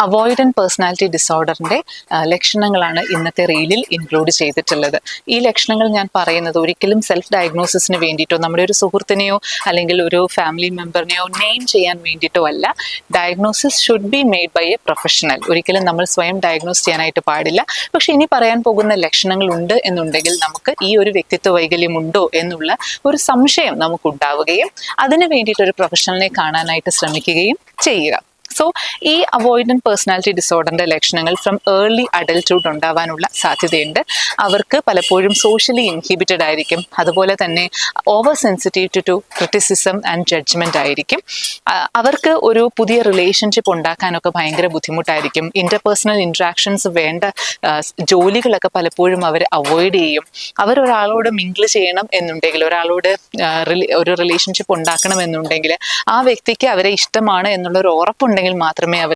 Avoidant personality ഡിസോർഡറിന്റെ ലക്ഷണങ്ങളാണ് ഇന്നത്തെ റീലിൽ include ചെയ്തിട്ടുള്ളത്. ഈ ലക്ഷണങ്ങൾ ഞാൻ പറയുന്നത് ഒരിക്കലും സെൽഫ് ഡയഗ്നോസിസിന് വേണ്ടിയിട്ടോ നമ്മുടെ ഒരു സുഹൃത്തിനെയോ അല്ലെങ്കിൽ ഒരു ഫാമിലി മെമ്പറിനെയോ നെയിം ചെയ്യാൻ വേണ്ടിയിട്ടോ അല്ല. Diagnosis should be made by a professional. ഒരിക്കലും നമ്മൾ സ്വയം ഡയഗ്നോസ് ചെയ്യാനായിട്ട് പാടില്ല. പക്ഷെ ഇനി പറയാൻ പോകുന്ന ലക്ഷണങ്ങൾ ഉണ്ട് എന്നുണ്ടെങ്കിൽ നമുക്ക് ഈ ഒരു വ്യക്തിത്വ വൈകല്യം ഉണ്ടോ എന്നുള്ള ഒരു സംശയം നമുക്കുണ്ടാവുകയും അതിന് വേണ്ടിയിട്ട് ഒരു പ്രൊഫഷണലിനെ കാണാനായിട്ട് ശ്രമിക്കുകയും ചെയ്യുക. സോ ഈ അവോയ്ഡന്റ് പേഴ്സണാലിറ്റി ഡിസോർഡറിന്റെ ലക്ഷണങ്ങൾ ഫ്രം ഏർലി അഡൽട്ട്ഹുഡ് ഉണ്ടാവാനുള്ള സാധ്യതയുണ്ട്. അവർക്ക് പലപ്പോഴും സോഷ്യലി ഇൻഹിബിറ്റഡ് ആയിരിക്കും. അതുപോലെ തന്നെ over sensitive to criticism and judgement ആയിരിക്കും. അവർക്ക് ഒരു പുതിയ റിലേഷൻഷിപ്പ് ഉണ്ടാക്കാനൊക്കെ ഭയങ്കര ബുദ്ധിമുട്ടായിരിക്കും. ഇന്റർപേഴ്സണൽ ഇൻട്രാക്ഷൻസ് വേണ്ട ജോലികളൊക്കെ പലപ്പോഴും അവർ അവോയ്ഡ് ചെയ്യും. അവരൊരാളോട് മിങ്കിൾ ചെയ്യണം എന്നുണ്ടെങ്കിൽ, ഒരാളോട് ഒരു റിലേഷൻഷിപ്പ് ഉണ്ടാക്കണം എന്നുണ്ടെങ്കിൽ ആ വ്യക്തിക്ക് അവരെ ഇഷ്ടമാണ് എന്നുള്ളൊരു ഉറപ്പുണ്ടെങ്കിൽ മാത്രമേ അവർ